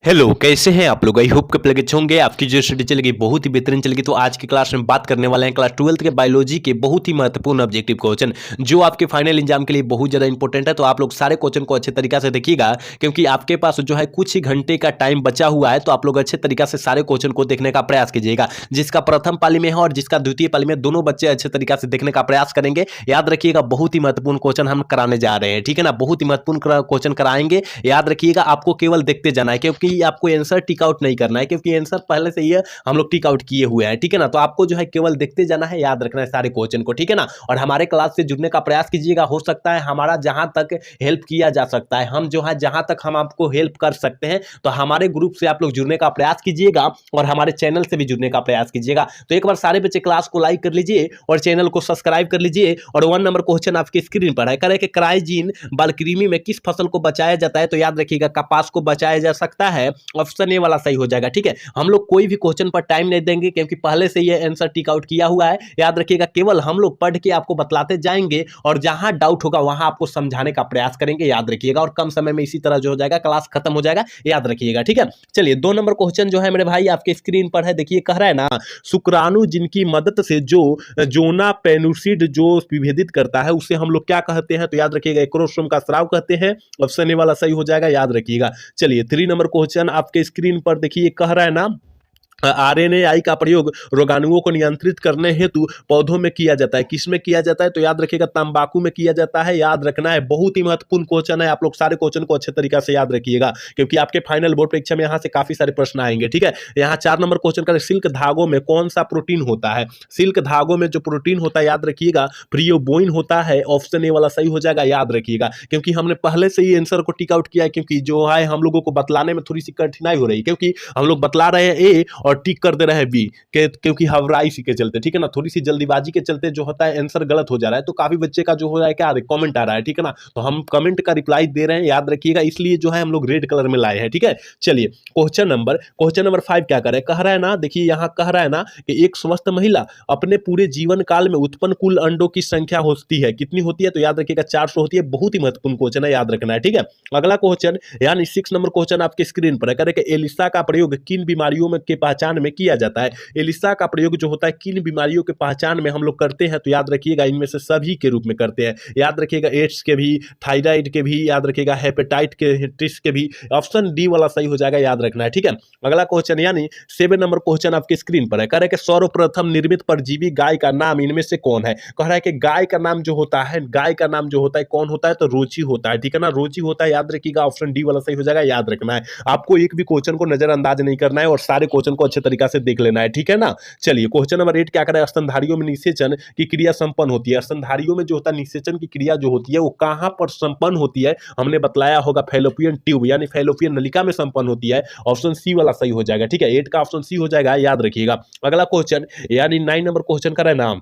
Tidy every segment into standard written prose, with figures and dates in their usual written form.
Hello, कैसे हैं आप लोग? आई होप कि प्लेगे होंगे। आपकी जो स्टडी चलेगी बहुत ही बेहतरीन चलेगी। तो आज की क्लास में बात करने वाले हैं क्लास 12th के बायोलॉजी के बहुत ही महत्वपूर्ण ऑब्जेक्टिव क्वेश्चन जो आपके फाइनल एग्जाम के लिए बहुत ज़्यादा इंपॉर्टेंट है। तो आप लोग सारे क्वेश्चन को अच्छे तरीके से देखिएगा, क्योंकि आपके पास जो है कुछ ही घंटे का टाइम बचा हुआ है। तो आप लोग अच्छे तरीके से सारे क्वेश्चन को देखने का प्रयास कीजिएगा। जिसका प्रथम पाली में है और जिसका द्वितीय पाली में, दोनों बच्चे अच्छे तरीके से देखने का प्रयास करेंगे। याद रखिएगा, बहुत ही महत्वपूर्ण क्वेश्चन हम कराने जा रहे हैं, ठीक है ना। बहुत ही महत्वपूर्ण क्वेश्चन कराएंगे। याद रखिएगा, आपको केवल देखते जाना है, क्योंकि आपको आंसर टिक आउट नहीं करना है, क्योंकि आंसर पहले से ही हम लोग टिक आउट किए हुए हैं, ठीक है ना। तो आपको जो है केवल देखते जाना है, याद रखना है सारे क्वेश्चन को, ठीक है ना। और हमारे क्लास से जुड़ने का प्रयास कीजिएगा। हो सकता है हमारा जहां तक हेल्प किया जा सकता है, हम जो है जहां तक हम आपको हेल्प कर सकते हैं, तो हमारे ग्रुप से आप लोग जुड़ने का प्रयास कीजिएगा और हमारे चैनल से भी जुड़ने का प्रयास कीजिएगा। तो एक बार सारे बच्चे क्लास को लाइक कर लीजिए और चैनल को सब्सक्राइब कर लीजिए। और 1 नंबर क्वेश्चन आपकी स्क्रीन पर है, करे कि क्राइजीन बालकृमि में किस फसल को बचाया जाता है? तो याद रखिएगा, कपास को बचाया जा सकता है। ऑप्शन ए वाला सही हो जाएगा, ठीक है। हम लोग कोई भी क्वेश्चन पर टाइम नहीं देंगे, क्योंकि पहले से ये आंसर टिक आउट किया हुआ है। याद रखिएगा, केवल हम लोग पढ़ के आपको बतलाते जाएंगे और जहां डाउट होगा वहां आपको समझाने का प्रयास करेंगे। याद रखिएगा, और कम समय में इसी तरह जो हो जाएगा, क्लास खत्म हो जाएगा। याद रखिएगा, ठीक है। चलिए, 2 नंबर क्वेश्चन जो है मेरे भाई आपके स्क्रीन पर है। देखिए, कह रहा है ना, शुक्राणु जिनकी मदद से जो जोना पेनुसिड जो विभेदित करता है, उसे हम लोग क्या कहते हैं? तो याद रखिएगा, एक्रोसोम का स्राव कहते हैं। ऑप्शन ए वाला सही हो जाएगा, याद रखिएगा। चलिए, 3 नंबर क्वेश्चन आपके स्क्रीन पर देखिए, कह रहा है ना, आरएनएआई का प्रयोग रोगाणुओं को नियंत्रित करने हेतु पौधों में किया जाता है। किसमें किया जाता है? तो याद रखिएगा, तंबाकू में किया जाता है। याद रखना है, बहुत ही महत्वपूर्ण क्वेश्चन है। आप लोग सारे क्वेश्चन को अच्छे तरीके से याद रखिएगा, क्योंकि आपके फाइनल बोर्ड परीक्षा में यहाँ से काफी सारे प्रश्न आएंगे, ठीक है। यहाँ 4 नंबर क्वेश्चन का, सिल्क धागों में कौन सा प्रोटीन होता है? सिल्क धागों में जो प्रोटीन होता है, याद रखिएगा, प्रियोबोइन होता है। ऑप्शन ए वाला सही हो जाएगा, याद रखिएगा, क्योंकि हमने पहले से ही आंसर को टिक आउट किया है। क्योंकि जो है हम लोगों को बतलाने में थोड़ी सी कठिनाई हो रही है, क्योंकि हम लोग बतला रहे हैं ए और टिक कर दे रहे हैं बी, क्योंकि हवराई के चलते, ठीक है ना, थोड़ी सी जल्दीबाजी के चलते जो होता है आंसर गलत हो जा रहा है। तो काफी बच्चे का जो हो रहा है, क्या कमेंट आ रहा है, ठीक है ना। तो हम कमेंट का रिप्लाई दे रहे हैं, याद रखिएगा, इसलिए जो है हम लोग रेड कलर में लाए हैं, ठीक है। चलिए, क्वेश्चन नंबर 5 क्या कर रहे हैं? कह रहा है ना, देखिए यहाँ कह रहा है ना कि एक स्वस्थ महिला अपने पूरे जीवन काल में उत्पन्न कुल अंडों की संख्या होती है, कितनी होती है? तो याद रखिएगा, 400 होती है। बहुत ही महत्वपूर्ण क्वेश्चन है, याद रखना है, ठीक है। अगला क्वेश्चन यानी 6 नंबर क्वेश्चन आपके स्क्रीन पर है, कह रहे हैं कि एलिसा का प्रयोग किन बीमारियों में के पहचान में किया जाता है? एलिसा का प्रयोग जो होता है किन बीमारियों के पहचान में हम लोग करते हैं? तो याद रखिएगा, इनमें से सभी के रूप में करते हैं। याद रखिएगा, एड्स के भी, थायराइड के भी, याद रखिएगा, हेपेटाइटिस के भी। ऑप्शन डी वाला सही हो जाएगा, याद रखना है, ठीक है। अगला क्वेश्चन यानी 7 नंबर क्वेश्चन आपके स्क्रीन पर है, कह रहे हैं कि सर्वप्रथम निर्मित परजीवी गाय का नाम इनमें से कौन है? कह रहा है कि गाय का नाम जो होता है, गाय का नाम जो होता है कौन होता है? तो रोची होता है, ठीक है ना, रोची होता है। याद रखिएगा, ऑप्शन डी वाला सही हो जाएगा, याद रखना है। आपको एक भी क्वेश्चन को नजरअंदाज नहीं करना है और सारे क्वेश्चन को अच्छे तरीके से देख लेना है, ठीक है ना। चलिए, क्वेश्चन नंबर 8 क्या करें? स्तनधारियों में निषेचन की क्रिया संपन्न होती है। स्तनधारियों में जो होता है निषेचन की क्रिया जो होती है, वो कहां पर संपन्न होती है? हमने बतलाया होगा, फैलोपियन ट्यूब यानी फैलोपियन नलिका में संपन्न होती है। ऑप्शन सी वाला सही हो जाएगा, ठीक है। 8 का ऑप्शन सी हो जाएगा, याद रखिएगा। अगला क्वेश्चन यानी 9 नंबर क्वेश्चन का है नाम,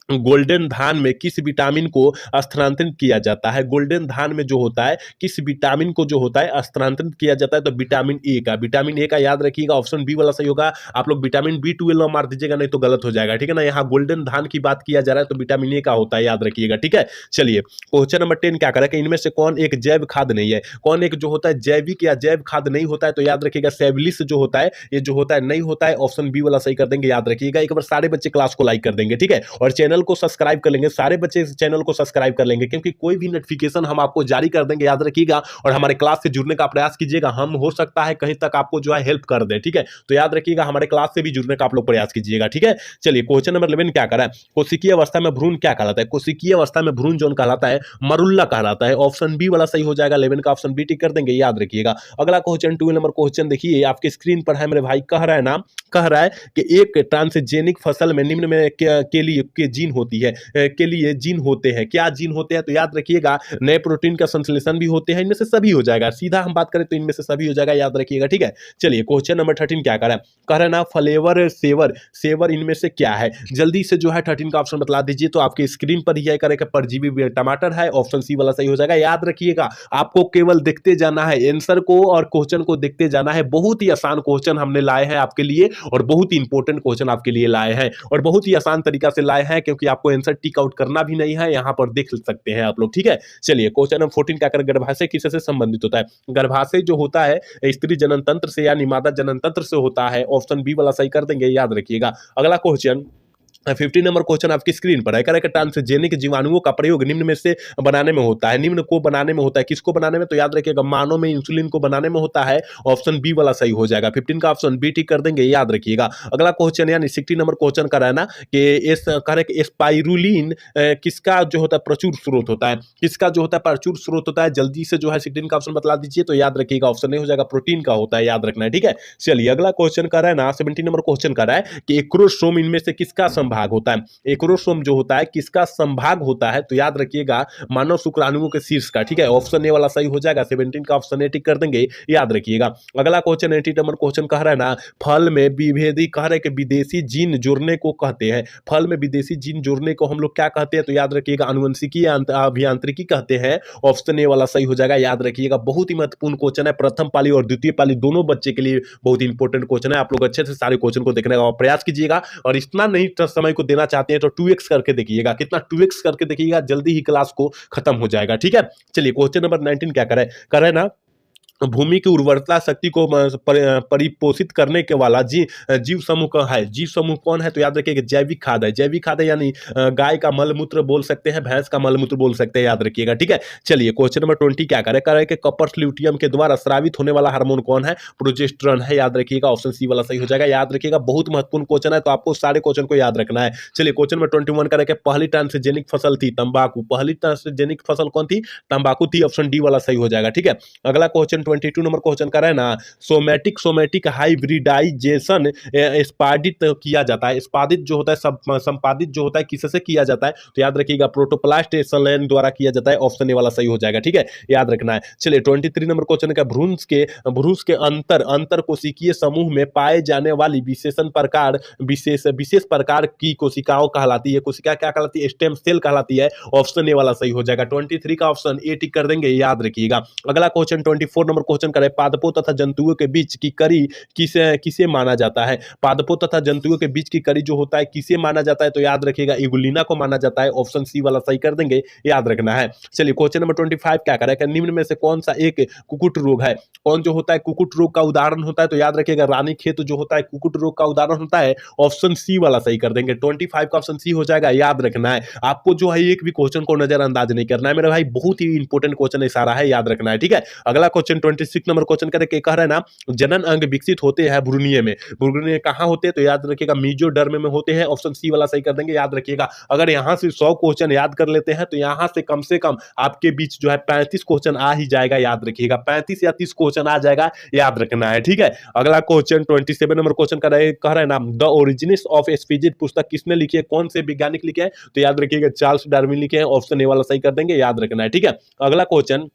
गोल्डन धान में किस विटामिन को स्थानांतरित किया जाता है? गोल्डन धान में जो होता है किस विटामिन को जो होता है स्थानांतरित किया जाता है? तो विटामिन ए का, विटामिन ए का, याद रखिएगा, ऑप्शन बी वाला सही होगा। आप लोग विटामिन B12 मार दीजिएगा, नहीं तो गलत हो जाएगा, ठीक है ना। यहाँ गोल्डन धान की बात किया जा रहा है, तो विटामिन ए का होता है, याद रखिएगा, ठीक है। चलिए, क्वेश्चन नंबर 10 क्या करें कि इनमें से कौन एक जैव खाद नहीं है? कौन एक जो होता है जैविक या जैव खाद नहीं होता है? तो याद रखिएगा, सेवलिस जो होता है, ये जो होता है नहीं होता है। ऑप्शन बी वाला सही कर देंगे, याद रखिएगा। एक बार सारे बच्चे क्लास को लाइक कर देंगे, ठीक है, और चैनल को सब्सक्राइब कर लेंगे। सारे बच्चे इस चैनल को सब्सक्राइब कर लेंगे, क्योंकि कोई भी नोटिफिकेशन हम आपको जारी कर देंगे, याद रखिएगा। और हमारे क्लास से जुड़ने का प्रयास कीजिएगा, हम हो सकता है कहीं तक आपको जो है हेल्प कर दे, ठीक है। तो याद रखिएगा, हमारे क्लास से भी जुड़ने का आप लोग प्रयास कीजिएगा, ठीक है। चलिए, क्वेश्चन नंबर 11 क्या करा है? कोशिकीय अवस्था में भ्रूण क्या कहलाता है? कोशिकीय अवस्था में भ्रूण जो कहलाता है, मरुल्ला कहलाता है। ऑप्शन बी वाला सही हो जाएगा, 11 का ऑप्शन बी टिक कर देंगे, याद रखिएगा। अगला क्वेश्चन 2 नंबर क्वेश्चन देखिए आपके स्क्रीन पर है मेरे भाई, कह रहा है ना, कह रहा है कि एक ट्रांसजेनिक फसल में निम्न में के लिए के जीन होती है, के लिए जीन होते हैं, क्या जीन होते हैं? तो याद रखिएगा, नए प्रोटीन का संश्लेषण भी होते हैं। इनमें से सभी हो जाएगा, सीधा हम बात करें तो इनमें से सभी हो जाएगा, याद रखिएगा, ठीक है। चलिए, क्वेश्चन नंबर 13 क्या कर रहा है? कह रहा है ना, फ्लेवर सेवर, सेवर इनमें से क्या है? जल्दी से जो है 13 का ऑप्शन बतला दीजिए। तो आपके स्क्रीन पर ही है, करें परजीवी टमाटर है। ऑप्शन सी वाला सही हो जाएगा, याद रखिएगा। आपको केवल देखते जाना है आंसर को और क्वेश्चन को देखते जाना है। बहुत ही आसान क्वेश्चन हमने लाए हैं आपके लिए और बहुत ही इंपॉर्टेंट क्वेश्चन आपके लिए लाए हैं और बहुत ही आसान तरीका से लाए हैं, क्योंकि क्योंकि आपको आंसर टिक आउट करना भी नहीं है, यहाँ पर देख सकते हैं आप लोग, ठीक है। चलिए क्वेश्चन नंबर 14 क्या करें, गर्भाशय किससे संबंधित होता है। गर्भाशय जो होता है स्त्री जनन तंत्र से यानी मादा जनन तंत्र से होता है। ऑप्शन बी वाला सही कर देंगे, याद रखिएगा। अगला क्वेश्चन 15 नंबर क्वेश्चन आपकी स्क्रीन पर है। कह रहा है कि ट्रांसजेनिक जीवाणुओं का प्रयोग निम्न में से बनाने में होता है। निम्न को बनाने में होता है, किसको बनाने में, तो याद रखिएगा मानव में इंसुलिन को बनाने में होता है। ऑप्शन बी वाला सही हो जाएगा। 15 का ऑप्शन बी टिक कर देंगे, याद रखिएगा। अगला क्वेश्चन यानी 16 नंबर क्वेश्चन का रहना कि इस कह रहे कि स्पाइरुलिन किसका जो होता है प्रचुर स्रोत होता है। किसका जो होता है प्रचुर स्रोत होता है, जल्दी से जो है 16 का ऑप्शन बतला दीजिए, तो याद रखिएगा ऑप्शन नहीं हो जाएगा, प्रोटीन का होता है, याद रखना है, ठीक है। चलिए अगला क्वेश्चन का रहना 17 नंबर क्वेश्चन का रहा है कि एक्रोसोम इनमें से किसका संभाग होता है। एक्रोसोम जो होता है किसका संभाग होता है, तो याद रखिएगा मानव शुक्राणुओं के शीर्ष का, ठीक है। ऑप्शन ए वाला सही हो जाएगा। 17 का ऑप्शन ए टिक कर देंगे, याद रखिएगा। अगला क्वेश्चन 18 नंबर क्वेश्चन कह रहा है ना, फल में विभेदी कह रहे कि विदेशी जीन जोड़ने को कहते हैं। फल में विदेशी जीन जोड़ने को हम लोग क्या कहते हैं, तो याद रखिएगा अनुवंशिकी या अभियांत्रिकी कहते हैं। ऑप्शन ए वाला सही हो जाएगा, याद रखिएगा। बहुत ही महत्वपूर्ण क्वेश्चन है, प्रथम पाली और द्वितीय पाली दोनों बच्चे के लिए बहुत ही इंपॉर्टेंट क्वेश्चन है। आप लोग अच्छे से सारे क्वेश्चन को देखने का प्रयास कीजिएगा, और इतना नहीं समय को देना चाहते हैं तो 2x करके देखिएगा। कितना 2x करके देखिएगा, जल्दी ही क्लास को खत्म हो जाएगा, ठीक है। चलिए क्वेश्चन नंबर 19 क्या करे ना, भूमि की उर्वरता शक्ति को परिपोषित करने के वाला जीव समूह का है। जीव समूह कौन है, तो याद रखिएगा जैविक खाद है। जैविक खाद है यानी गाय का मलमूत्र बोल सकते हैं, भैंस का मलमूत्र बोल सकते हैं, याद रखिएगा, ठीक है। चलिए क्वेश्चन नंबर 20 क्या करे कि कॉपर ल्यूटियम के द्वारा स्रावित होने वाला हार्मोन कौन है, प्रोजेस्टेरोन है, याद रखिएगा। ऑप्शन सी वाला सही हो जाएगा, याद रखिएगा। बहुत महत्वपूर्ण क्वेश्चन है, तो आपको सारे क्वेश्चन को याद रखना है। चलिए क्वेश्चन नंबर 21 करे कि पहली ट्रांसजेनिक फसल थी तंबाकू। पहली ट्रांसजेनिक फसल कौन थी, तंबाकू थी। ऑप्शन डी वाला सही हो जाएगा, ठीक है। अगला क्वेश्चन 22 नंबर क्वेश्चन कर रहे हैं ना, सोमेटिक हाइब्रिडाइजेशन स्पादित किया जाता है। स्पादित जो होता है संपादित जो होता है किससे किया जाता है, तो याद रखिएगा प्रोटोप्लास्ट एसएलएन द्वारा किया जाता है। ऑप्शन ए वाला सही हो जाएगा, ठीक है, याद रखना है। चलिए 23 नंबर क्वेश्चन का भ्रूण के अंतर कोशिकीय समूह में पाए जाने वाली विशेष प्रकार की कोशिकाओं कहलाती है। कोशिका क्या कहलाती है, स्टेम सेल कहलाती है। ऑप्शन ए वाला सही हो जाएगा। 23 का ऑप्शन ए टिक कर देंगे, याद रखिएगा। अगला क्वेश्चन 24 नंबर क्वेश्चन करें, पादपों तथा जंतुओं के बीच की कड़ी किसे माना जाता है। पादपों तथा जंतुओं के बीच की कड़ी जो होता है किसे माना जाता है, तो याद रखिएगा इगुलिना को माना जाता है। ऑप्शन सी वाला सही कर देंगे, याद रखना है। चलिए क्वेश्चन नंबर 25 क्या करें, निम्न में से कौन सा एक कुकुट रोग है। कौन जो होता है कुकुट रोग का उदाहरण होता है, तो याद रखिएगा रानीखेत जो होता है कुकुट रोग का उदाहरण होता है। ऑप्शन सी वाला सही कर देंगे। 25 का ऑप्शन सी हो जाएगा, याद रखना है। आपको जो है एक भी क्वेश्चन को नजरअंदाज नहीं करना है मेरे भाई, बहुत ही इंपॉर्टेंट क्वेश्चन है सारा है, याद रखना है, ठीक है। अगला क्वेश्चन 26 नंबर क्वेश्चन करके कह रहे हैं ना, जनन अंग विकसित होते हैं भ्रूणीय में। भ्रूणीय कहां होते हैं, तो याद रखिएगा मीजोडर्म में होते हैं। ऑप्शन सी वाला सही कर देंगे, याद रखिएगा। अगर यहां से 100 क्वेश्चन याद कर लेते हैं तो यहां से कम आपके बीच जो है 35 क्वेश्चन आ ही जाएगा, याद रखिएगा। 35 या 30 क्वेश्चन आ जाएगा, याद रखना है, ठीक है। अगला क्वेश्चन 27 नंबर क्वेश्चन कह रहे हैं ना, द ओरिजिन्स ऑफ स्पीसीज पुस्तक किसने लिखी है, कौन से वैज्ञानिक लिखे हैं, तो याद रखिएगा चार्ल्स डार्विन लिखे हैं। ऑप्शन ए वाला सही कर देंगे, याद रखना है, ठीक है। अगला क्वेश्चन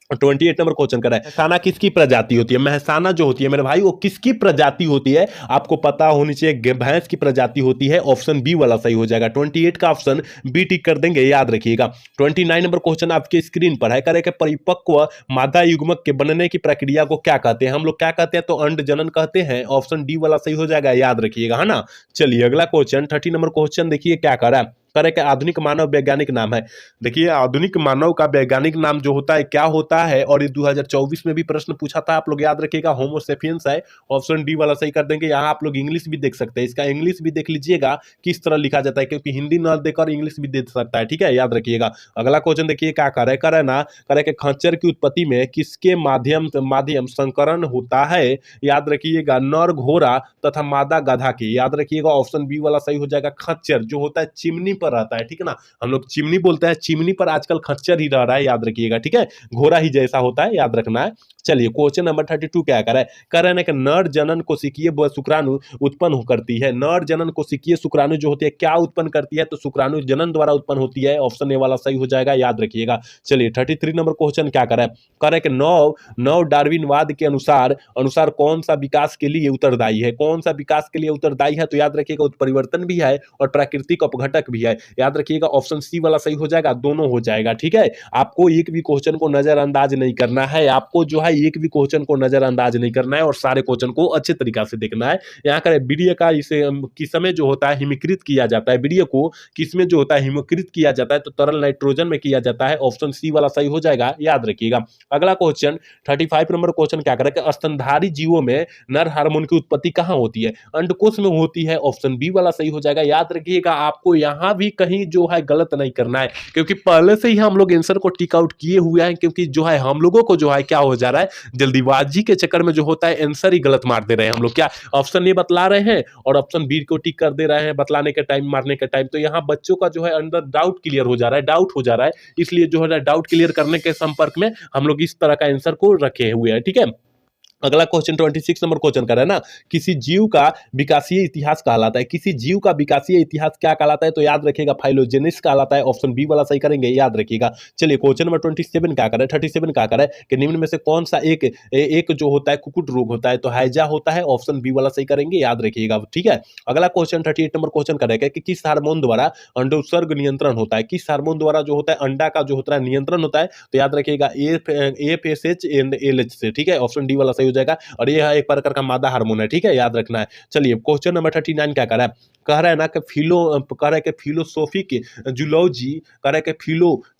28 नंबर क्वेश्चन कर रहा है, महसाना किसकी प्रजाति होती है। महसाना जो होती है मेरे भाई वो किसकी प्रजाति होती है, आपको पता होनी चाहिए, भैंस की प्रजाति होती है। ऑप्शन बी वाला सही हो जाएगा। 28 का ऑप्शन बी टिक कर देंगे, याद रखिएगा। 29 नंबर क्वेश्चन आपके स्क्रीन पर है, करे कि परिपक्व मादा युग्मक के बनने की प्रक्रिया को क्या कहते हैं। हम लोग क्या कहते हैं, तो अंड जनन कहते हैं। ऑप्शन डी वाला सही हो जाएगा, याद रखिएगा, है ना। चलिए अगला क्वेश्चन 30 नंबर क्वेश्चन देखिए क्या कर रहा है, करे कि आधुनिक मानव वैज्ञानिक नाम है। देखिए आधुनिक मानव का वैज्ञानिक नाम जो होता है क्या होता है, और ये 2024 में भी प्रश्न पूछा था, आप लोग याद रखिएगा होमो सेपियंस है। ऑप्शन डी वाला सही कर देंगे। यहाँ आप लोग इंग्लिश भी देख सकते हैं, इसका इंग्लिश भी देख लीजिएगा किस तरह लिखा जाता है, क्योंकि हिंदी न देकर इंग्लिश भी दे सकता है, ठीक है, याद रखिएगा। अगला क्वेश्चन देखिए क्या करे ना, करे कि खच्चर की उत्पत्ति में किसके माध्यम संकरण होता है, याद रखिएगा नर घोड़ा तथा मादा गधा की, याद रखिएगा। ऑप्शन बी वाला सही हो जाएगा। खच्चर जो होता है चिमनी पर रहता है, ठीक है ना, हम लोग चिमनी बोलते हैं, चिमनी पर आजकल खच्चर ही रह रहा है, याद रखिएगा, ठीक है, घोड़ा ही जैसा होता है, याद रखना है। चलिए क्वेश्चन नंबर 32 क्या कर रहे हैं कि नर जनन कोशिकीय शुक्राणु उत्पन्न करती है। नर जनन कोशिकीय शुक्राणु जो होती है क्या उत्पन्न करती है, तो शुक्राणु जनन द्वारा उत्पन्न होती है। ऑप्शन ए वाला सही हो जाएगा, याद रखिएगा। चलिए 33 नंबर क्वेश्चन क्या कर रहे हैं कि नव डार्विनवाद के अनुसार कौन सा विकास के लिए उत्तरदायी है। कौन सा विकास के लिए उत्तरदायी है, तो याद रखिएगा उत्परिवर्तन भी है और प्राकृतिक अपघटक भी है। है, याद रखिएगा ऑप्शन सी वाला सही हो जाएगा, दोनों हो जाएगा। ठीक है, आपको एक भी क्वेश्चन को नजरअंदाज नहीं करना है, आपको जो है एक भी क्वेश्चन को नजरअंदाज नहीं करना है और सारे क्वेश्चन को अच्छे तरीका से देखना है। यहाँ का वीडियो का इसे किस समय जो होता है हिमीकृत किया जाता है, वीडियो को किसमें जो होता है हिमीकृत किया जाता है, तो तरल नाइट्रोजन में किया जाता है। ऑप्शन सी वाला सही हो जाएगा, याद रखिएगा। अगला क्वेश्चन 35 नंबर क्वेश्चन क्या करेगा, स्तनधारी जीवों में नर हार्मोन की उत्पत्ति कहां होती है, अंडकोश में होती है। ऑप्शन बी वाला सही हो जाएगा, याद रखिएगा। आपको यहां भी कहीं जो है गलत नहीं करना है, क्योंकि पहले से ही हम लोग आंसर को टिक आउट किए हुए हैं, क्योंकि जो है हम लोगों को जो है क्या हो जा रहा है, जल्दीबाजी के चक्कर में जो होता है आंसर ही गलत मार दे रहे हैं हम लोग। क्या ऑप्शन ए बतला रहे हैं और ऑप्शन बी को टिक कर दे रहे हैं बतलाने के टाइम, मारने के टाइम। तो यहाँ बच्चों का जो है अंदर डाउट क्लियर हो जा रहा है, डाउट हो जा रहा है, इसलिए जो है डाउट क्लियर करने के संपर्क में हम लोग इस तरह का आंसर को रखे हुए हैं। ठीक है, अगला क्वेश्चन 26 नंबर क्वेश्चन कर रहा है ना, किसी जीव का विकासीय इतिहास कहलाता है, किसी जीव का विकासीय इतिहास क्या कहलाता है, तो याद रखिएगा फाइलोजेनिस कहलाता है। ऑप्शन बी वाला सही करेंगे, याद रखिएगा। चलिए क्वेश्चन नंबर 27 क्या करे, 37 क्या करे कि निम्न में से कौन सा एक जो होता है कुकुट रोग होता है, तो हैजा होता है। ऑप्शन बी वाला सही करेंगे, याद रखिएगा। ठीक है, अगला क्वेश्चन 38 नंबर क्वेश्चन करेगा कि किस हार्मोन द्वारा अंडोत्सर्ग नियंत्रण होता है, किस हार्मोन द्वारा जो होता है अंडा का जो होता है नियंत्रण होता है, तो याद रखिएगा एफएसएच एंड एलएच से। ठीक है, ऑप्शन डी वाला सही हो जाएगा, और ये एक प्रकार का मादा हार्मोन है। ठीक है, याद रखना है। चलिए क्वेश्चन नंबर 39 क्या कर रहा है, कह रहा है ना कि कह रहा है कि फिलोसोफिक जूलॉजी, कह रहा है कि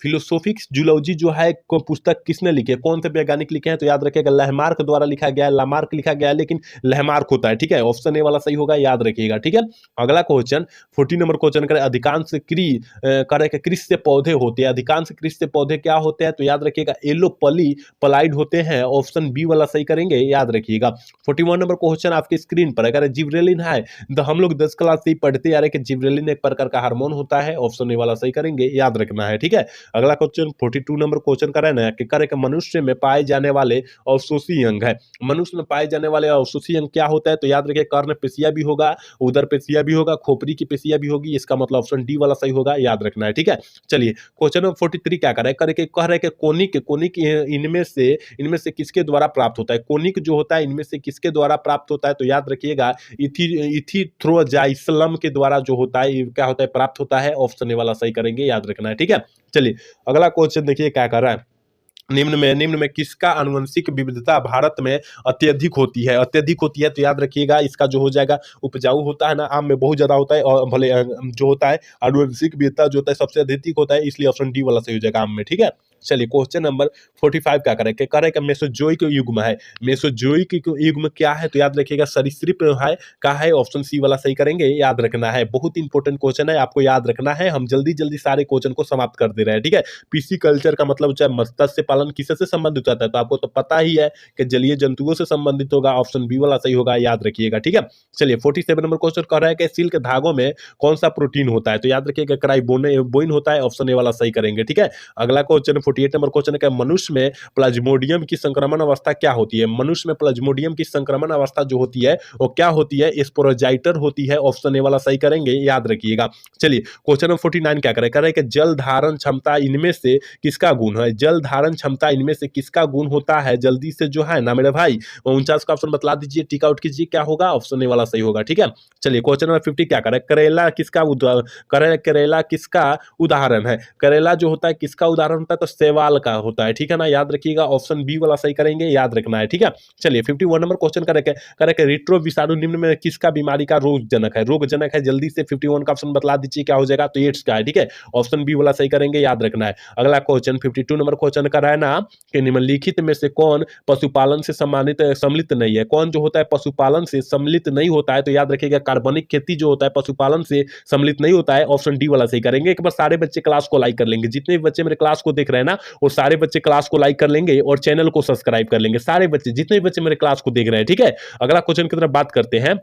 फिलोसोफिक जूलॉजी जो है को पुस्तक किसने लिखी है, कौन से वैज्ञानिक लिखे हैं, तो याद रखिएगा लामार्क द्वारा लिखा गया है, लामार्क लिखा गया है, लेकिन लामार्क होता है। ठीक है, ऑप्शन ए वाला सही होगा, याद रखिएगा। ठीक है, अगला क्वेश्चन 40 नंबर क्वेश्चन करें, अधिकांश करे कि कृषि से पौधे होते हैं, अधिकांश कृषि से पौधे क्या होते हैं, तो याद रखिएगा येलो पलाइड होते हैं। ऑप्शन बी वाला सही करेंगे, याद रखिएगा। 41 नंबर क्वेश्चन आपके स्क्रीन पर, अगर जिब्रेलिन है तो हम लोग 10 क्लास से पढ़ते आ रहे कि जिब्रेलिन एक प्रकार का हार्मोन होता है। ऑप्शन ए वाला सही करेंगे, याद रखना है। ठीक है, अगला क्वेश्चन 42 नंबर क्वेश्चन का है कि करे कि मनुष्य में पाए जाने वाले अवशोषी अंग है, मनुष्य में पाए जाने वाले अवशोषी अंग क्या होता है, तो याद रखिए कर्ण पेशिया भी होगा, उदर पेशिया भी होगा, खोपड़ी की पेशिया भी होगी। इसका मतलब ऑप्शन डी वाला सही होगा, याद रखना है। ठीक है, चलिए क्वेश्चन नंबर 43 क्या कर रहा है, करे कि कह रहे कि कोनिक इनमें से किसके द्वारा प्राप्त होता है, कोनिक जो होता है इनमें से किसके द्वारा प्राप्त होता है, तो याद रखिएगा इथिथ्रोजाइस्लम के द्वारा जो होता है क्या होता है, प्राप्त होता है। ऑप्शन ए वाला सही करेंगे, याद रखना है। ठीक है, चलिए अगला क्वेश्चन देखिए क्या कर रहा है, निम्न में किसका आनुवंशिक विविधता भारत में अत्यधिक होती है, तो याद रखिएगा इसका जो हो जाएगा उपजाऊ होता है ना, आम में बहुत ज्यादा होता है, और भले जो होता है आनुवंशिक विविधता जो होता है सबसे अधिक होता है, इसलिए ऑप्शन डी वाला सही हो जाएगा आम में। ठीक है, चलिए क्वेश्चन नंबर 45 क्या करें, कह रहे कि मेसोजोइक युग्म है, मेसोजोइक युग्म क्या है, तो याद रखिएगा सरीसृप है का है। ऑप्शन सी वाला सही करेंगे, याद रखना है। बहुत इंपॉर्टेंट क्वेश्चन है, आपको याद रखना है। हम जल्दी सारे क्वेश्चन को समाप्त कर दे रहे हैं। ठीक है, पीसी कल्चर का मतलब चाहे मत्स्य पालन किससे संबंधित होता है, तो आपको तो पता ही है कि जलीय जंतुओं से संबंधित होगा। ऑप्शन बी वाला सही होगा, याद रखिएगा। ठीक है, चलिए 47 नंबर क्वेश्चन कह रहा है कि सिल्क धागों में कौन सा प्रोटीन होता है, तो याद रखिएगा क्राइबोइन होता है। ऑप्शन ए वाला सही करेंगे। ठीक है, अगला क्वेश्चन 48 नंबर क्वेश्चन है, मनुष्य में प्लाज्मोडियम की संक्रमण अवस्था क्या होती है, मनुष्य में प्लाज्मोडियम की संक्रमण अवस्था जो होती है वो क्या होती है, स्पोरोजाइटर होती है। ऑप्शन ए वाला सही करेंगे, याद रखिएगा। चलिए क्वेश्चन नंबर 49 क्या करें, कि जल धारण क्षमता इनमें से किसका गुण है, जल धारण क्षमता इनमें से किसका गुण होता है, जल्दी से जो है ना मेरे भाई 49 का ऑप्शन बतला दीजिए, टिक आउट कीजिए, क्या होगा, ऑप्शन ए वाला सही होगा। ठीक है, चलिए क्वेश्चन नंबर 50 क्या करें, करेला किसका उदाहरण है, करेला जो होता है किसका उदाहरण होता है, तो शैवाल का होता है। ठीक है ना, याद रखिएगा। ऑप्शन बी वाला सही करेंगे, याद रखना है। ठीक है, चलिए 51 नंबर क्वेश्चन करें रेट्रो विषाणु निम्न में किसका बीमारी का रोगजनक है, जल्दी से 51 का ऑप्शन बतला दीजिए, क्या हो जाएगा, तो एड्स का है। ठीक है, ऑप्शन बी वाला सही करेंगे, याद रखना है। अगला क्वेश्चन 52 नंबर क्वेश्चन का है ना कि निम्नलिखित में से कौन पशुपालन से सम्मिलित नहीं है, कौन जो होता है पशुपालन से सम्मिलित नहीं होता है, तो याद रखिएगा कार्बनिक खेती जो होता है पशुपालन से सम्मिलित नहीं होता है। ऑप्शन डी वाला सही करेंगे। एक बार सारे बच्चे क्लास को लाइक कर लेंगे, जितने भी बच्चे मेरे क्लास को देख रहे हैं ना वो सारे बच्चे क्लास को लाइक कर लेंगे और चैनल को सब्सक्राइब कर लेंगे, सारे बच्चे जितने भी बच्चे मेरे क्लास को देख रहे हैं। ठीक है, अगला क्वेश्चन की तरफ बात करते हैं।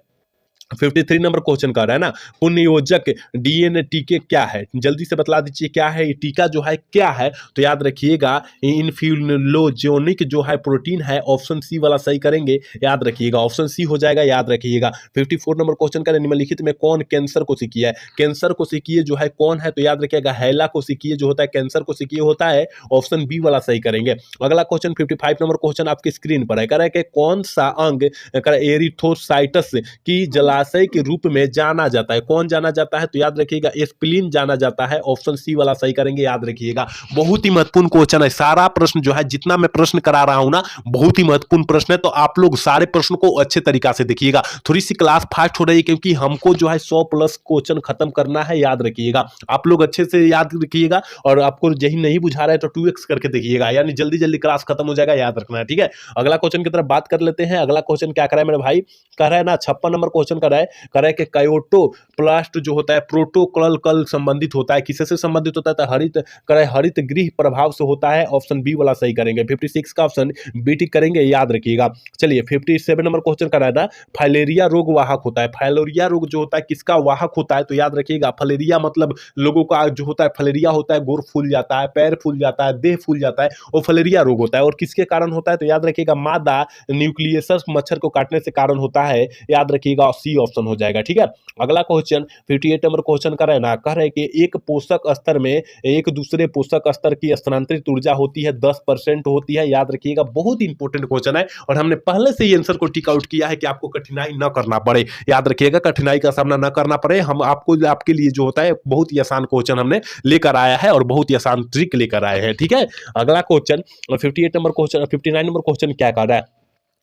53 नंबर क्वेश्चन कर रहा है ना, पुनर्योजक डीएनए टीके क्या है, जल्दी से बतला दीजिए क्या है, ये टीका जो है क्या है, तो याद रखिएगा इन्फ्लुएंजा जो है प्रोटीन है। ऑप्शन सी वाला सही करेंगे, याद रखिएगा, ऑप्शन सी हो जाएगा, याद रखिएगा। 54 नंबर क्वेश्चन का निम्नलिखित में कौन कैंसर कोशिकीय है, कैंसर कोशिकीय जो है कौन है, तो याद रखिएगा हैला कोशिकीय जो होता है कैंसर कोशिकीय होता है। ऑप्शन बी वाला सही करेंगे। अगला क्वेश्चन 55 नंबर क्वेश्चन आपकी स्क्रीन पर है, कह रहा है कि कौन सा अंग एरिथ्रोसाइटस की जला जलाशय के रूप में जाना जाता है? कौन जाना जाता है? तो याद रखिएगा स्प्लीन जाना जाता है। ऑप्शन सी वाला सही करेंगे, याद रखिएगा। बहुत ही महत्वपूर्ण क्वेश्चन है। सारा प्रश्न जो है, जितना मैं प्रश्न करा रहा हूं ना, बहुत ही महत्वपूर्ण प्रश्न है। तो आप लोग सारे प्रश्न को अच्छे तरीका से देखिएगा। थोड़ी सी क्लास फास्ट हो रही है क्योंकि हमको जो है 100 प्लस क्वेश्चन खत्म करना है, याद रखिएगा। आप लोग अच्छे से याद रखिएगा, और आपको यही नहीं बुझा रहा है तो 2x करके देखिएगा, यानी जल्दी जल्दी क्लास खत्म हो जाएगा, याद रखना है, ठीक है। अगला क्वेश्चन की तरफ बात कर लेते हैं। अगला क्वेश्चन क्या करा है मेरे भाई? कह रहा है ना 56 नंबर क्वेश्चन करा है कि क्योटो प्लास्ट जो होता है प्रोटोकॉल कल संबंधित होता है, किससे से संबंधित होता है? तो हरित गृह प्रभाव से होता है। ऑप्शन बी वाला सही करेंगे। 56 का ऑप्शन बी टिक करेंगे, याद रखिएगा। चलिए 57 नंबर क्वेश्चन करा था, फाइलेरिया रोग वाहक होता है। फाइलेरिया रोग जो होता है किसका वाहक होता है? तो याद रखिएगा फाइलेरिया मतलब लोगों का जो होता है, फाइलेरिया होता है गोर फूल जाता है, पैर फूल जाता है, देह फूल जाता है, वो फाइलेरिया रोग होता है। और किसके कारण होता है? तो याद रखिएगा मादा न्यूक्लियस मच्छर को काटने से कारण होता है, याद रखिएगा। सी ऑप्शन हो जाएगा, ठीक है। अगला क्वेश्चन 58 नंबर क्वेश्चन कर रहे हैं ना, कह रहे हैं कि एक पोषक स्तर में एक दूसरे पोषक स्तर की स्थानांतरित ऊर्जा होती है 10% होती है, याद रखिएगा। बहुत इंपॉर्टेंट क्वेश्चन है, और हमने पहले से ही आंसर को टिक आउट किया है कि आपको कठिनाई न करना पड़े, याद रखिएगा। कठिनाई का सामना न करना पड़े, हम आपको आपके लिए जो होता है बहुत ही आसान क्वेश्चन हमने लेकर आया है, और बहुत ही आसान ट्रिक लेकर आए हैं, ठीक है। अगला question 58 number question 59 number question क्या कर रहा है?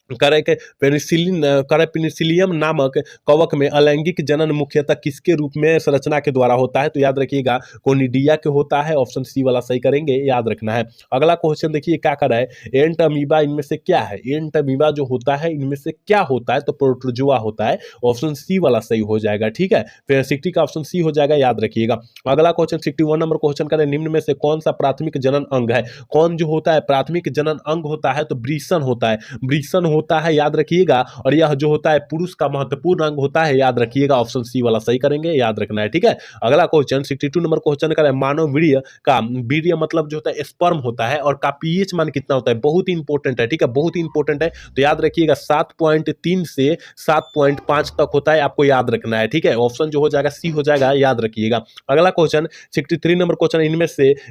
करे के पेनिसिलियम नामक कवक में अलैंगिक जनन मुख्यतः किसके रूप में संरचना के द्वारा होता है? तो याद रखिएगा कोनिडिया के होता है। ऑप्शन सी वाला सही करेंगे, याद रखना है। अगला क्वेश्चन देखिए क्या कर रहा है, एंट अमीबा इनमें से क्या है? एंट अमीबा जो होता है इनमें से क्या होता है? तो प्रोटोजोआ होता है। ऑप्शन सी वाला सही हो जाएगा, ठीक है। फिर 60 का ऑप्शन सी हो जाएगा, याद रखिएगा। अगला क्वेश्चन 61 नंबर क्वेश्चन करें, निम्न में से कौन सा प्राथमिक जनन अंग है? कौन जो होता है प्राथमिक जनन अंग होता है? तो वृषण होता है, वृषण होता है, याद रखिएगा। और यह जो होता है पुरुष का महत्वपूर्ण अंग होता है, याद रखिएगा। ऑप्शन सी वाला सही करेंगे, याद रखना है, ठीक है। अगला क्वेश्चन 62 नंबर क्वेश्चन का है, मानव वीर्य का वीर्य मतलब जो होता है स्पर्म होता है, और का पीएच मान कितना होता है? बहुत ही इंपॉर्टेंट है, ठीक है, बहुत ही इंपॉर्टेंट है। तो याद रखिएगा 7.3 से 7.5 तक होता है, आपको याद रखना है, ठीक है। ऑप्शन जो हो जाएगा सी हो जाएगा, याद रखिएगा। अगला क्वेश्चन 63 नंबर क्वेश्चन,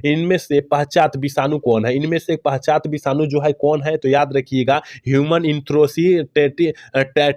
इनमें से पहचात विषाणु कौन है? इनमें से पहचात विषाणु जो है कौन है? तो याद रखिएगा ह्यूमन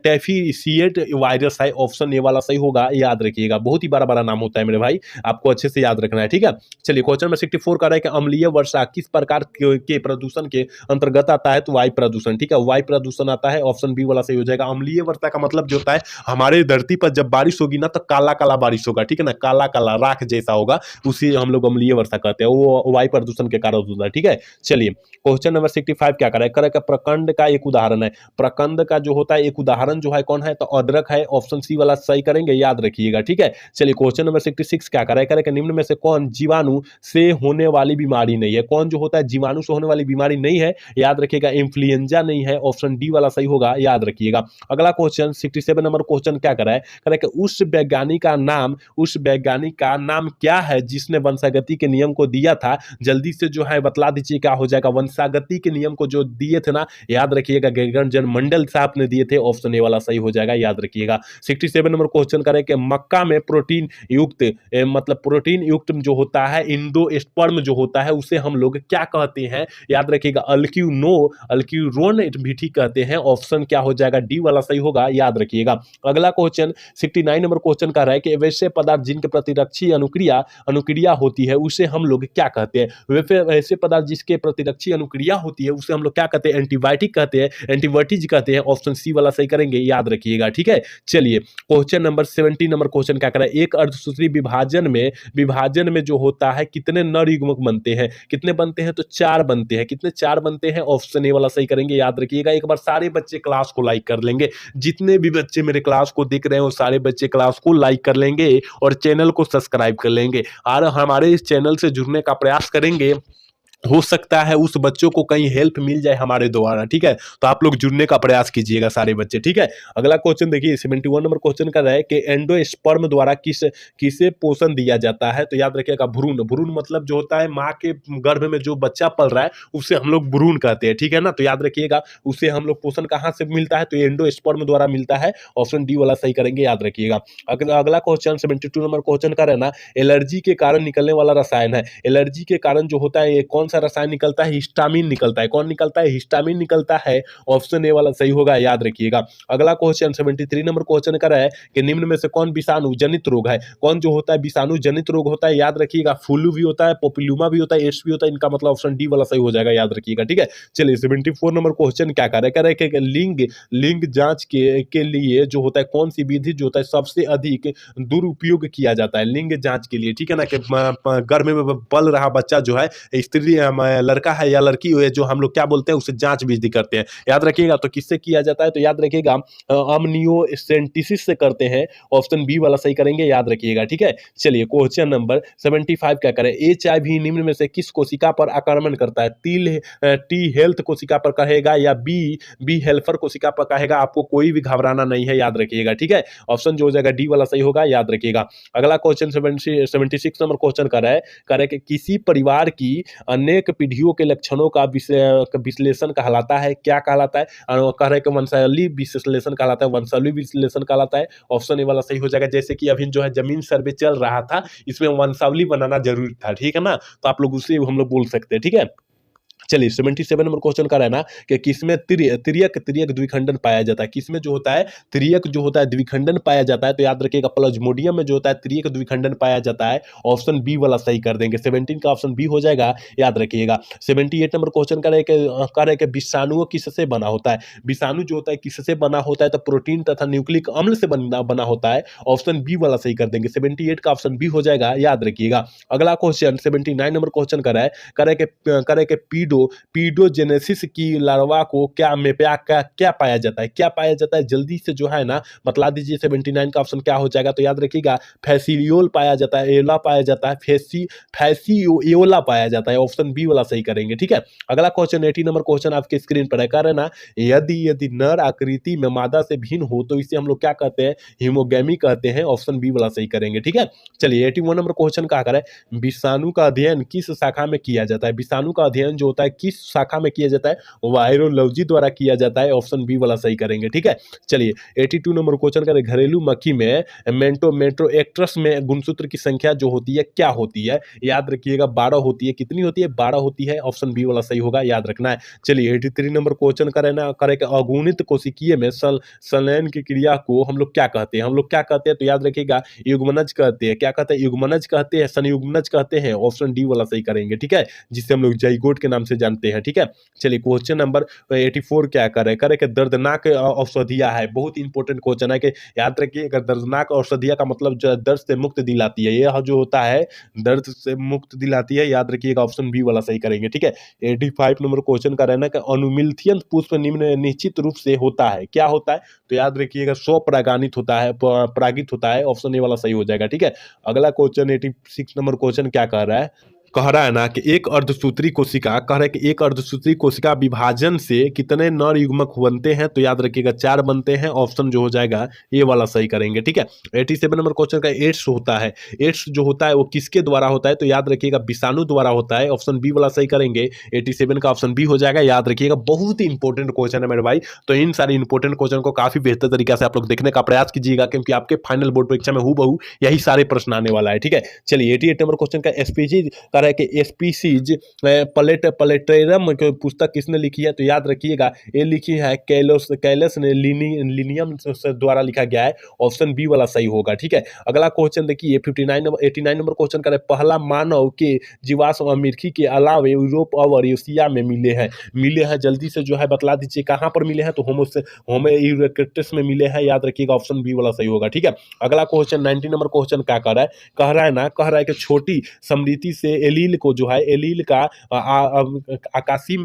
टैफिशिएट वायरस है। ऑप्शन ए वाला सही होगा, याद रखिएगा। बहुत ही बड़ा बड़ा नाम होता है मेरे भाई, आपको अच्छे से याद रखना है, ठीक है। चलिए क्वेश्चन में 64 का है कि अम्लीय वर्षा किस प्रकार के प्रदूषण के अंतर्गत आता है? तो वायु प्रदूषण, ठीक है, वायु प्रदूषण आता है। ऑप्शन बी वाला सही हो जाएगा। अम्लीय वर्षा का मतलब जो होता है हमारे धरती पर जब बारिश होगी ना, तो काला काला बारिश होगा, ठीक है ना, काला काला राख जैसा होगा, उसी हम लोग अम्लीय वर्षा कहते हैं, वो वायु प्रदूषण के कारण होता है, ठीक है। चलिए क्वेश्चन नंबर 65 क्या करे प्रकंड का एक उदाहरण है। प्रकंद का जो होता है एक उदाहरण जो है कौन है? तो अदरक है। ऑप्शन सी वाला सही करेंगे, याद रखिएगा, ठीक है। चलिए क्वेश्चन नंबर 66 क्या करे निम्न में से कौन जीवाणु से होने वाली बीमारी नहीं है? कौन जो होता है जीवाणु से होने वाली बीमारी नहीं है, याद रखिएगा। इन्फ्लुएंजा नहीं है। ऑप्शन डी वाला सही होगा, याद रखिएगा। अगला क्वेश्चन 67 नंबर क्वेश्चन क्या करे उस वैज्ञानिक का नाम क्या है जिसने वंशागति के नियम को दिया था? जल्दी से जो है बतला दीजिए क्या हो जाएगा। वंशागति के नियम को जो दिए थे ना, याद रखिएगा, गगन मंडल साहब ने दिए थे। ऑप्शन ए वाला सही हो जाएगा, याद रखिएगा। 67 नंबर क्वेश्चन करें कि मक्का में प्रोटीन युक्त जो होता है इंडोस्पर्म जो होता है उसे हम लोग क्या कहते हैं? याद रखिएगा, अल्क्यूरोन भी ठीक कहते हैं। ऑप्शन क्या हो जाएगा? डी वाला सही होगा, याद रखिएगा। अगला क्वेश्चन 69 नंबर क्वेश्चन का है कि वैसे पदार्थ जिनके प्रतिरक्षी अनुक्रिया होती है उसे हम लोग क्या कहते हैं? वैसे पदार्थ जिसके प्रतिरक्षी अनुक्रिया होती है उसे हम लोग क्या कहते हैं? एंटीबायोटिक कहते हैं, एंटीवर्टिज कहते हैं। ऑप्शन सी वाला सही करेंगे, याद रखिएगा, ठीक है। चलिए क्वेश्चन नंबर 70 नंबर क्वेश्चन क्या करें, एक अर्धसूत्री विभाजन में जो होता है कितने नर युग्मक बनते हैं? कितने बनते हैं? तो 4 बनते हैं। कितने? 4 बनते हैं। ऑप्शन ए वाला सही करेंगे, याद रखिएगा। एक बार सारे बच्चे क्लास को लाइक कर लेंगे, जितने भी बच्चे मेरे क्लास को देख रहे हैं वो सारे बच्चे क्लास को लाइक कर लेंगे और चैनल को सब्सक्राइब कर लेंगे और हमारे इस चैनल से जुड़ने का प्रयास करेंगे। हो सकता है उस बच्चों को कहीं हेल्प मिल जाए हमारे द्वारा, ठीक है। तो आप लोग जुड़ने का प्रयास कीजिएगा सारे बच्चे, ठीक है। अगला क्वेश्चन देखिए 71 नंबर क्वेश्चन का है कि एंडोस्पर्म द्वारा किसे पोषण दिया जाता है? तो याद रखिएगा भ्रूण मतलब जो होता है माँ के गर्भ में जो बच्चा पल रहा है उसे हम लोग भ्रूण कहते हैं, ठीक है ना। तो याद रखिएगा उसे हम लोग पोषण कहाँ से मिलता है? तो एंडोस्पर्म द्वारा मिलता है। ऑप्शन डी वाला सही करेंगे, याद रखिएगा। अगला क्वेश्चन 72 नंबर क्वेश्चन का रहना एलर्जी के कारण निकलने वाला रसायन है। एलर्जी के कारण जो होता है ये कौन सा सा रसायन निकलता है? हिस्टामिन निकलता है। कौन निकलता है? हिस्टामिन निकलता है। ऑप्शन ए वाला सही होगा, याद रखिएगा। अगला क्वेश्चन 73 नंबर क्वेश्चन कर रहा है कि निम्न में से कौन विषाणु जनित रोग है? कौन जो होता है विषाणु जनित रोग होता है, याद रखिएगा। फ्लू भी होता है, पोपिलुमा भी होता है, एड्स भी होता है। इनका मतलब ऑप्शन डी वाला सही हो जाएगा, याद रखिएगा। ठीक है, चलिए 74 नंबर क्वेश्चन क्या कर रहे हैं? कह रहे हैं कि लिंग लिंग जांच के लिए जो होता है कौन सी विधि जो होता है सबसे अधिक दुरुपयोग किया जाता है लिंग जांच के लिए? ठीक है ना, कि गर्भ में पल रहा बच्चा जो है स्त्री लड़का है या लड़की है, जो हम लोग क्या बोलते हैं उसे जांच विधि करते हैं, याद रखिएगा। तो किससे किया जाता है? तो याद रखिएगा अमनियोसेंटिसिस से करते हैं। ऑप्शन बी वाला सही करेंगे, याद रखिएगा। ठीक है, चलिए क्वेश्चन नंबर 75 क्या करें? HIV निम्न में से किस कोशिका पर आक्रमण करता है? टी हेल्थ कोशिका पर कहेगा या बी हेल्पर कोशिका पर कहेगा? आपको कोई भी घबराना नहीं है, याद रखिएगा। ठीक है, ऑप्शन जो हो जाएगा डी वाला सही होगा, याद रखिएगा। अगला क्वेश्चन 76 नंबर क्वेश्चन कर रहा है, कह रहा है कि किसी परिवार की अनेक पीढ़ियों के लक्षणों का विश्लेषण कहलाता है? क्या कहलाता है? कह रहे हैं कि वंशावली विश्लेषण कहलाता है, वंशावली विश्लेषण कहलाता है। ऑप्शन ए वाला सही हो जाएगा। जैसे कि अभी जो है जमीन सर्वे चल रहा था, इसमें वंशावली बनाना जरूरी था, ठीक है ना, तो आप लोग उसे हम लोग बोल सकते हैं। ठीक है, चलिए 77 नंबर क्वेश्चन का रहना कि किसमें तिर्यक तिर्यक द्विखंडन पाया जाता है? किसमें जो होता है तिर्यक जो होता है द्विखंडन पाया जाता है? तो याद रखिएगा प्लाज्मोडियम में जो होता है तिर्यक द्विखंडन पाया जाता है। ऑप्शन बी वाला सही कर देंगे, 17 का ऑप्शन बी हो जाएगा, याद रखिएगा। 78 नंबर क्वेश्चन का रहे कि विषाणु किससे बना होता है? विषाणु जो होता है किससे बना होता है? तो प्रोटीन तथा न्यूक्लिक अम्ल से बना होता है। ऑप्शन बी वाला सही कर देंगे, 78 का ऑप्शन बी हो जाएगा, याद रखिएगा। अगला क्वेश्चन 79 नंबर क्वेश्चन का है करे कि पीडोजेनेसिस की लार्वा को क्या पाया जाता है? क्या पाया जाता है? जल्दी से जो है ना बतला दीजिए। 79 का ऑप्शन क्या हो जाएगा? तो याद रखिएगा फैसियोल पाया जाता है, एला पाया जाता है, फैसियोला पाया जाता है। ऑप्शन बी वाला सही करेंगे। ठीक है, अगला क्वेश्चन 80 नंबर क्वेश्चन आपके स्क्रीन पर है, कह रहे ना यदि नर आकृति में मादा से भिन्न हो तो इसे हम लोग क्या कहते हैं? हीमोगैमी कहते हैं। ऑप्शन बी वाला सही करेंगे। ठीक है, चलिए 81 नंबर क्वेश्चन क्या करे? विषाणु का अध्ययन किस शाखा में किया जाता है? विषाणु का अध्ययन जो होता है किस शाखा में किया जाता है? वायरोलॉजी द्वारा किया जाता है। ऑप्शन बी वाला सही करेंगे। ठीक है, चलिए 82 नंबर क्वेश्चन करें, घरेलू मक्खी में मेट्रोएक्ट्रस में गुणसूत्र की संख्या जो होती है क्या होती है? याद रखिएगा 12 होती है। कितनी होती है? 12 होती है। ऑप्शन बी वाला सही होगा, याद रखना है। चलिए 83 नंबर क्वेश्चन करे कि अगुणित कोशिकीय में संलयन की क्रिया को हम लोग क्या कहते हैं? हम लोग क्या कहते हैं? तो याद रखिएगा युग्मनज कहते हैं। क्या कहते हैं? युग्मनज कहते हैं, संयुग्मनज कहते हैं। ऑप्शन डी वाला सही करेंगे। ठीक है, जिसे हम लोग जाइगोट के नाम से जानते हैं। ठीक है, चलिए क्वेश्चन नंबर 84 क्या करे कि दर्दनाक औषधियां है। बहुत इंपॉर्टेंट क्वेश्चन है कि याद रखिए दर्दनाक औषधियां का मतलब जो दर्द से मुक्त दिलाती है, यह जो होता है दर्द से मुक्त दिलाती है, याद रखिएगा। ऑप्शन बी वाला सही करेंगे। ठीक है, 85 नंबर क्वेश्चन का रहना कि अनुमिल्थियन पुष्प निम्न निश्चित रूप से होता है, क्या होता है? तो याद रखिएगा स्वपरागानित होता है, परागित होता है। ऑप्शन ए वाला सही हो जाएगा। ठीक है, अगला क्वेश्चन 86 नंबर क्वेश्चन क्या कह रहा है? कह रहा है ना कि एक अर्धसूत्री कोशिका, कह रहा है कि एक अर्धसूत्री कोशिका विभाजन से कितने नर युग्मक बनते हैं? तो याद रखिएगा 4 बनते हैं। ऑप्शन जो हो जाएगा ये वाला सही करेंगे। ठीक है, 87 नंबर क्वेश्चन का एड्स होता है, एड्स जो होता है वो किसके द्वारा होता है? तो याद रखिएगा विषाणु द्वारा होता है। ऑप्शन बी वाला सही करेंगे, 87 का ऑप्शन बी हो जाएगा, याद रखिएगा। बहुत ही इंपॉर्टेंट क्वेश्चन है मेरे भाई, तो इन सारे इंपॉर्टेंट क्वेश्चन को काफी बेहतर तरीके से आप लोग देखने का प्रयास कीजिएगा, क्योंकि आपके फाइनल बोर्ड परीक्षा में हूबहू यही सारे प्रश्न आने वाला है। ठीक है, चलिए 88 नंबर क्वेश्चन का एसपीजी कह रहा है कि एसपीसी प्लेटेरम पुस्तक किसने लिखी है? तो याद रखिएगा ये लिखी है कैलस ने लिनियम द्वारा लिखा गया है। ऑप्शन बी वाला सही होगा। ठीक है, अगला क्वेश्चन देखिए 89 नंबर क्वेश्चन का पहला मानव के जीवाश्म अमेरिकी के अलावा यूरोप और एशिया में मिले हैं। जल्दी से जो है बतला दीजिए कहां पर मिले हैं? तो होमो इरेक्टस में मिले हैं, याद रखिएगा। ऑप्शन बी वाला सही होगा। ठीक है, अगला क्वेश्चन 90 नंबर क्वेश्चन क्या कर रहा है? कह रहा है कि छोटी समृद्धि से एलील को जो है एलील का आकाशीय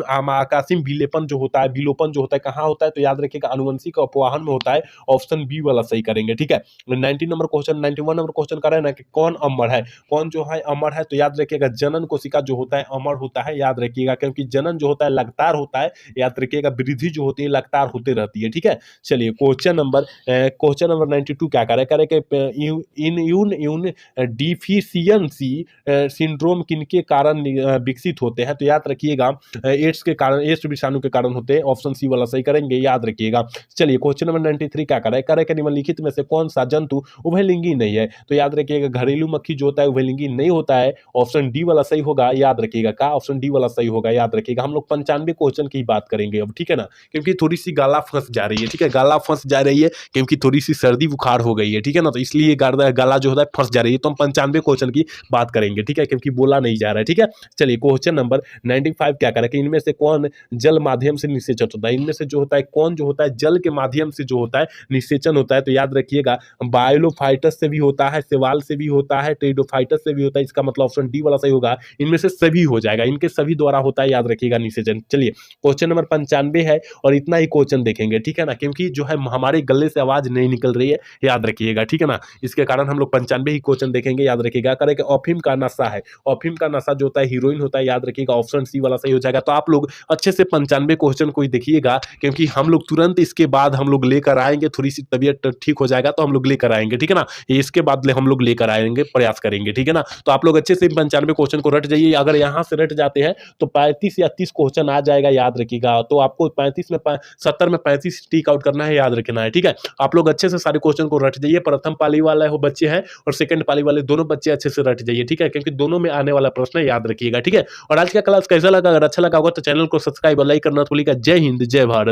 विलोपन जो होता है कहाँ होता है? तो याद रखिएगा अनुवंशिक अपवाहन में होता है। ऑप्शन बी वाला सही करेंगे। ठीक है, 91 नंबर क्वेश्चन कर रहे हैं ना कि कौन अमर है? कौन जो है अमर है? तो याद रखिएगा जनन कोशिका जो होता है अमर होता है, याद रखिएगा, क्योंकि जनन जो होता है लगातार होता है, याद रखिएगा। वृद्धि जो होती है लगातार होती रहती है। ठीक है, चलिए क्वेश्चन नंबर 92 क्या करे कि इन डिफिशियंसी सिंड्रोम किनके कारण विकसित होते हैं, तो याद रखिएगा एड्स के कारण, एड्स विषाणु के कारण होते हैं। ऑप्शन सी वाला सही करेंगे, याद रखिएगा। चलिए क्वेश्चन नंबर 93 क्या कर रहा है कि निम्नलिखित में से कौन सा जंतु उभयलिंगी नहीं है, तो याद रखिएगा घरेलू मक्खी जो होता है उभयलिंगी नहीं होता है। ऑप्शन डी वाला सही होगा, याद रखिएगा। का ऑप्शन डी वाला सही होगा, याद रखिएगा। हम लोग 95 क्वेश्चन की बात करेंगे अब, ठीक है ना, क्योंकि थोड़ी सी गाला फंस जा रही है, ठीक है, गाला फंस जा रही है क्योंकि थोड़ी सी सर्दी बुखार हो गई है, ठीक है ना, तो इसलिए गाला जो होता है फंस जा रही है। तो हम 95 क्वेश्चन की बात करेंगे, ठीक है, क्योंकि बोला नहीं जा रहा है, ठीक है। चलिए क्वेश्चन नंबर 95 क्या करें कि इनमें से कौन जल माध्यम से निषेचन होता है, इनमें से जो होता है कौन जो होता है जल के माध्यम से जो होता है निषेचन होता है, तो याद रखिएगा बायोलोफाइटस से भी होता है, शैवाल से भी होता है, टेरिडोफाइटस से भी होता है। इसका मतलब ऑप्शन डी वाला सही होगा, इनमें से सभी हो जाएगा, इनके सभी द्वारा होता है, याद रखिएगा निषेचन। चलिए क्वेश्चन नंबर 95 है और इतना ही क्वेश्चन देखेंगे, ठीक है ना, क्योंकि जो है हमारे गले से आवाज नहीं निकल रही है, याद रखिएगा, ठीक है ना, इसके कारण हम लोग 95 ही क्वेश्चन देखेंगे, याद रखिएगा। करें कि अफीम का नशा है, अफीम का नशा जो होता है हीरोइन होता है, याद रखिएगा, ऑप्शन सी वाला सही हो जाएगा। तो आप लोग अच्छे से 95 क्वेश्चन को ही देखिएगा, क्योंकि हम लोग तुरंत इसके बाद हम लोग लेकर आएंगे, थोड़ी सी तबीयत ठीक हो जाएगा तो हम लोग लेकर आएंगे, ठीक है ना, इसके बाद हम लोग लेकर आएंगे, प्रयास करेंगे, ठीक है ना। तो आप लोग अच्छे से 95 क्वेश्चन को रट जाइए, अगर यहाँ से रट जाते हैं तो 35 या 30 क्वेश्चन आ जाएगा, याद रखिएगा। तो आपको 35 में 70 में 35 टिक आउट करना है, याद रखना है, ठीक है। आप लोग अच्छे से सारे क्वेश्चन को रट जाइए, प्रथम पाली वाला वो बच्चे हैं और सेकंड पाली वाले दोनों बच्चे अच्छे से रट जाइए, ठीक है, क्योंकि दोनों में आने वाला प्रश्न है, याद रखिएगा, ठीक है। और आज का क्लास कैसा लगा, अगर अच्छा लगा होगा तो चैनल को सब्सक्राइब और लाइक करना तो भूलिएगा। जय हिंद, जय भारत।